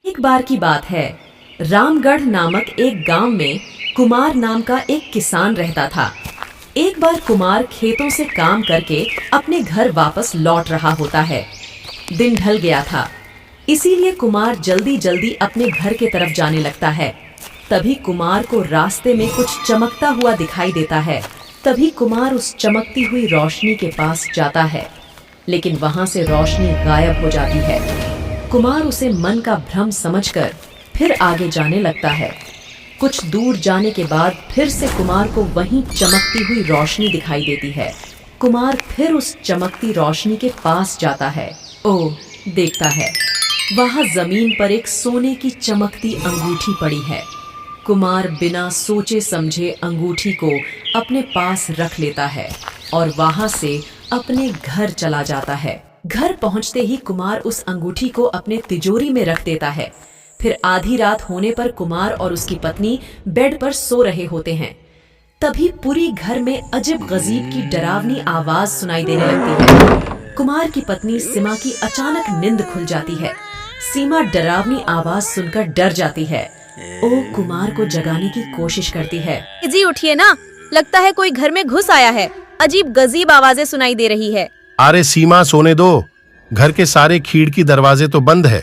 एक बार की बात है, रामगढ़ नामक एक गांव में कुमार नाम का एक किसान रहता था। एक बार कुमार खेतों से काम करके अपने घर वापस लौट रहा होता है। दिन ढल गया था, इसीलिए कुमार जल्दी जल्दी अपने घर के तरफ जाने लगता है। तभी कुमार को रास्ते में कुछ चमकता हुआ दिखाई देता है। तभी कुमार उस चमकती हुई रोशनी के पास जाता है, लेकिन वहां से रोशनी गायब हो जाती है। कुमार उसे मन का भ्रम समझकर फिर आगे जाने लगता है। कुछ दूर जाने के बाद फिर से कुमार को वहीं चमकती हुई रोशनी दिखाई देती है। कुमार फिर उस चमकती रोशनी के पास जाता है। ओह, देखता है वहां जमीन पर एक सोने की चमकती अंगूठी पड़ी है। कुमार बिना सोचे समझे अंगूठी को अपने पास रख लेता है और वहां से अपने घर चला जाता है। घर पहुंचते ही कुमार उस अंगूठी को अपने तिजोरी में रख देता है। फिर आधी रात होने पर कुमार और उसकी पत्नी बेड पर सो रहे होते हैं। तभी पूरी घर में अजीब गजीब की डरावनी आवाज सुनाई देने लगती है। कुमार की पत्नी सीमा की अचानक नींद खुल जाती है। सीमा डरावनी आवाज सुनकर डर जाती है। ओ कुमार को जगाने की कोशिश करती है। जी उठिए ना, लगता है कोई घर में घुस आया है। अजीब गजीब आवाजें सुनाई दे रही है। अरे सीमा, सोने दो। घर के सारे खिड़की दरवाजे तो बंद है।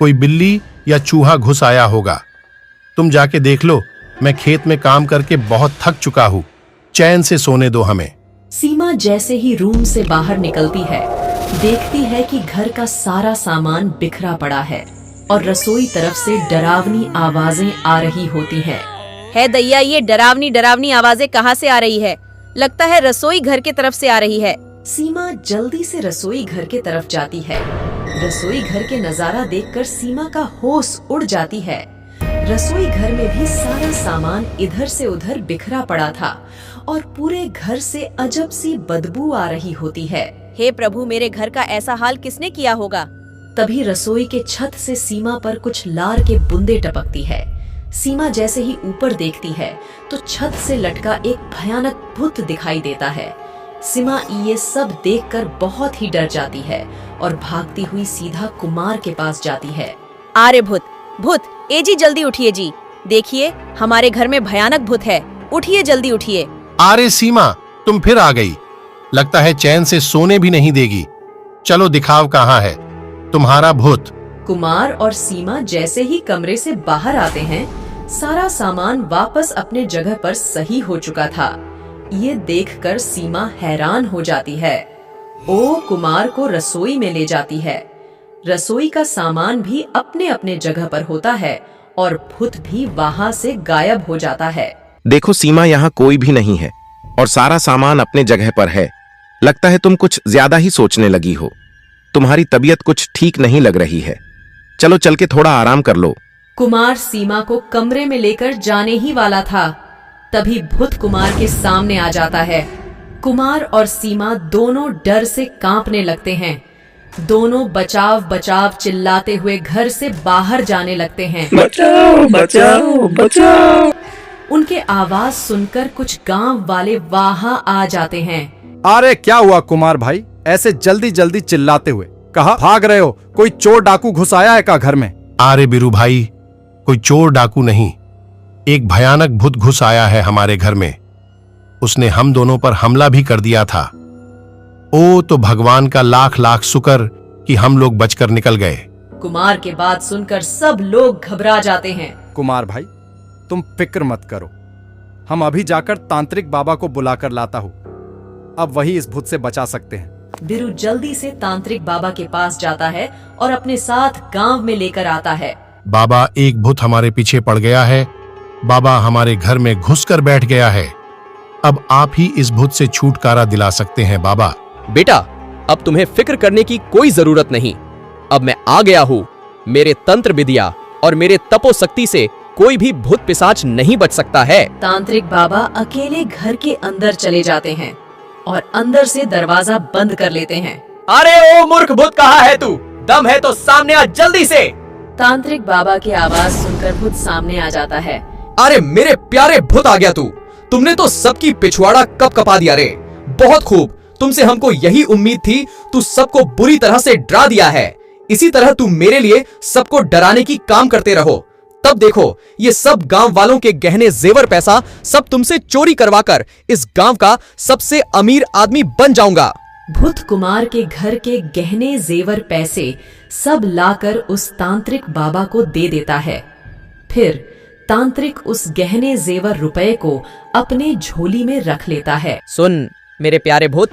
कोई बिल्ली या चूहा घुस आया होगा। तुम जाके देख लो। मैं खेत में काम करके बहुत थक चुका हूँ। चैन से सोने दो हमें। सीमा जैसे ही रूम से बाहर निकलती है, देखती है कि घर का सारा सामान बिखरा पड़ा है और रसोई तरफ से डरावनी आवाजें आ रही होती हैं। है दैया, ये डरावनी डरावनी आवाजें कहाँ से आ रही है? लगता है रसोई घर की तरफ से आ रही है। सीमा जल्दी से रसोई घर के तरफ जाती है। रसोई घर के नजारा देखकर सीमा का होश उड़ जाती है। रसोई घर में भी सारा सामान इधर से उधर बिखरा पड़ा था और पूरे घर से अजब सी बदबू आ रही होती है। हे प्रभु, मेरे घर का ऐसा हाल किसने किया होगा? तभी रसोई के छत से सीमा पर कुछ लार के बूंदे टपकती है। सीमा जैसे ही ऊपर देखती है तो छत से लटका एक भयानक भूत दिखाई देता है। सीमा ये सब देखकर बहुत ही डर जाती है और भागती हुई सीधा कुमार के पास जाती है। अरे भूत भूत, ए जी जल्दी उठिए जी, देखिए हमारे घर में भयानक भूत है। उठिए, जल्दी उठिए। अरे सीमा, तुम फिर आ गई। लगता है चैन से सोने भी नहीं देगी। चलो दिखाओ कहाँ है तुम्हारा भूत। कुमार और सीमा जैसे ही कमरे से बाहर आते हैं, सारा सामान वापस अपने जगह पर सही हो चुका था। ये देखकर सीमा हैरान हो जाती है। ओ कुमार को रसोई में ले जाती है। रसोई का सामान भी अपने अपने जगह पर होता है और भूत भी वहाँ से गायब हो जाता है। देखो सीमा, यहाँ कोई भी नहीं है और सारा सामान अपने जगह पर है। लगता है तुम कुछ ज्यादा ही सोचने लगी हो। तुम्हारी तबीयत कुछ ठीक नहीं लग रही है। चलो चल के थोड़ा आराम कर लो। कुमार सीमा को कमरे में लेकर जाने ही वाला था, तभी भूत कुमार के सामने आ जाता है। कुमार और सीमा दोनों डर से कांपने लगते हैं। दोनों बचाव बचाव चिल्लाते हुए घर से बाहर जाने लगते हैं। बचाओ बचाओ बचाओ। उनके आवाज सुनकर कुछ गांव वाले वहां आ जाते हैं। अरे क्या हुआ कुमार भाई, ऐसे जल्दी जल्दी चिल्लाते हुए कहाँ भाग रहे हो? कोई चोर डाकू घुस आया है क्या घर में? अरे बीरू भाई, कोई चोर डाकू नहीं, एक भयानक भूत घुस आया है हमारे घर में। उसने हम दोनों पर हमला भी कर दिया था। ओ तो भगवान का लाख लाख शुक्र कि हम लोग बचकर निकल गए। कुमार के बात सुनकर सब लोग घबरा जाते हैं। कुमार भाई, तुम फिक्र मत करो, हम अभी जाकर तांत्रिक बाबा को बुलाकर लाता हूँ। अब वही इस भूत से बचा सकते हैं। बिरु जल्दी से तांत्रिक बाबा के पास जाता है और अपने साथ गांव में लेकर आता है। बाबा, एक भूत हमारे पीछे पड़ गया है। बाबा, हमारे घर में घुसकर बैठ गया है। अब आप ही इस भूत से छुटकारा दिला सकते हैं बाबा। बेटा, अब तुम्हें फिक्र करने की कोई जरूरत नहीं। अब मैं आ गया हूँ। मेरे तंत्र विद्या और मेरे तपोशक्ति से कोई भी भूत पिशाच नहीं बच सकता है। तांत्रिक बाबा अकेले घर के अंदर चले जाते हैं और अंदर से दरवाजा बंद कर लेते हैं। अरे ओ मूर्ख भूत, कहाँ है तू? दम है तो सामने आ जल्दी से। तांत्रिक बाबा की आवाज सुनकर भूत सामने आ जाता है। अरे मेरे प्यारे भूत, आ गया तू। तुमने तो सबकी पिछवाड़ा कप कपा दिया रे। बहुत खूब, तुमसे हमको यही उम्मीद थी। तू सबको बुरी तरह से डरा दिया है। इसी तरह तुम मेरे लिए सबको डराने की काम करते रहो। तब देखो, ये सब गांव वालों के गहने जेवर पैसा सब तुमसे चोरी करवाकर इस गांव का सबसे अमीर आदमी बन जाऊंगा। भूत कुमार के घर के गहने जेवर पैसे सब लाकर उस तांत्रिक बाबा को दे देता है। फिर तांत्रिक उस गहने जेवर रुपए को अपने झोली में रख लेता है। सुन मेरे प्यारे भूत,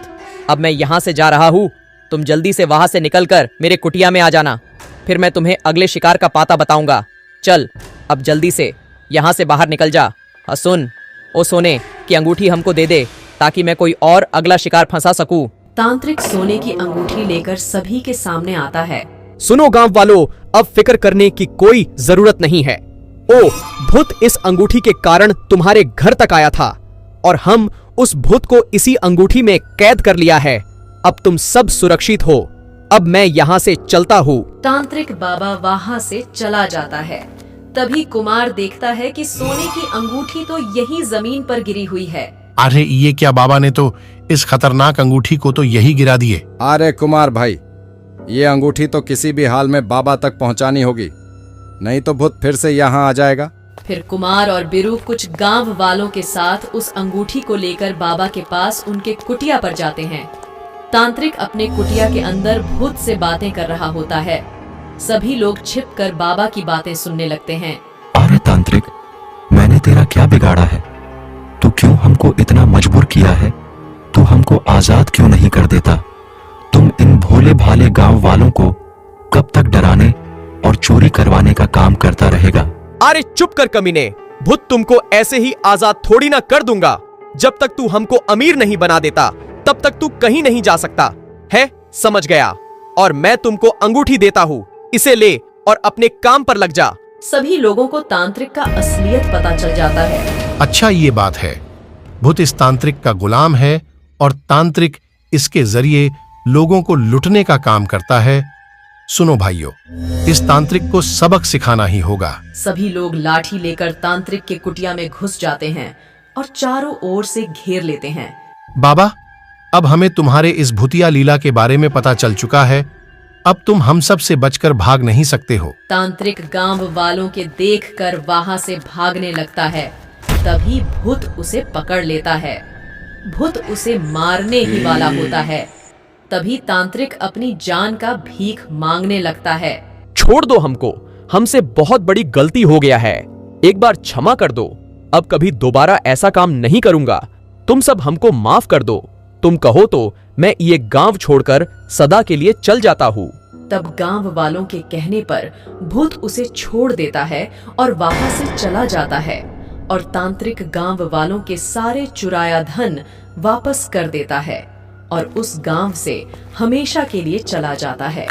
अब मैं यहाँ से जा रहा हूँ। तुम जल्दी से वहां से निकलकर मेरे कुटिया में आ जाना, फिर मैं तुम्हें अगले शिकार का पाता बताऊंगा। चल अब जल्दी से यहाँ से बाहर निकल जा। और सुन, ओ सोने की अंगूठी हमको दे दे ताकि मैं कोई और अगला शिकार फंसा सकूं। तांत्रिक सोने की अंगूठी लेकर सभी के सामने आता है। सुनो गांव वालों, अब फिक्र करने की कोई जरूरत नहीं है। ओ भूत इस अंगूठी के कारण तुम्हारे घर तक आया था और हम उस भूत को इसी अंगूठी में कैद कर लिया है। अब तुम सब सुरक्षित हो। अब मैं यहाँ से चलता हूँ। तांत्रिक बाबा वहाँ से चला जाता है। तभी कुमार देखता है कि सोने की अंगूठी तो यही जमीन पर गिरी हुई है। अरे ये क्या, बाबा ने तो इस खतरनाक अंगूठी को तो यही गिरा दिए। अरे कुमार भाई, ये अंगूठी तो किसी भी हाल में बाबा तक पहुंचानी होगी, नहीं तो भूत फिर से यहाँ आ जाएगा। फिर कुमार और बिरु कुछ गांव वालों के साथ उस अंगूठी को लेकर बाबा के पास उनके कुटिया पर जाते हैं। तांत्रिक अपने कुटिया के अंदर भूत से बातें कर रहा होता है। सभी लोग छिपकर बाबा की बातें सुनने लगते हैं। अरे तांत्रिक, मैंने तेरा क्या बिगाड़ा है? तू क्यों हमको इतना मजबूर किया है? तू हमको आजाद क्यों नहीं कर देता? तुम इन भोले भाले गांव वालों को कब तक डराने और चोरी करवाने का काम करता रहेगा? अरे चुप कर कमीने, भूत तुमको ऐसे ही आजाद थोड़ी ना कर दूंगा। जब तक तू हमको अमीर नहीं बना देता तब तक तू कहीं नहीं जा सकता है, समझ गया? और मैं तुमको अंगूठी देता हूँ, इसे ले और अपने काम पर लग जा। सभी लोगों को तांत्रिक का असलियत पता चल जाता है। अच्छा ये बात है, भूत इस तांत्रिक का गुलाम है और तांत्रिक इसके जरिए लोगों को लुटने का काम करता है। सुनो भाइयों, इस तांत्रिक को सबक सिखाना ही होगा। सभी लोग लाठी लेकर तांत्रिक के कुटिया में घुस जाते हैं और चारों ओर से घेर लेते हैं। बाबा, अब हमें तुम्हारे इस भूतिया लीला के बारे में पता चल चुका है। अब तुम हम सब से बचकर भाग नहीं सकते हो। तांत्रिक गांव वालों के देखकर वहां से भागने लगता है। तभी भूत उसे पकड़ लेता है। भूत उसे मारने ही वाला होता है। तभी तांत्रिक अपनी जान का भीख मांगने लगता है। छोड़ दो हमको, हमसे बहुत बड़ी गलती हो गया है, एक बार क्षमा कर दो। अब कभी दोबारा ऐसा काम नहीं करूंगा। तुम सब हमको माफ कर दो। तुम कहो तो मैं ये गांव छोड़कर सदा के लिए चल जाता हूँ। तब गांव वालों के कहने पर भूत उसे छोड़ देता है और वहां से चला जाता है और तांत्रिक गांव वालों के सारे चुराया धन वापस कर देता है और उस गांव से हमेशा के लिए चला जाता है।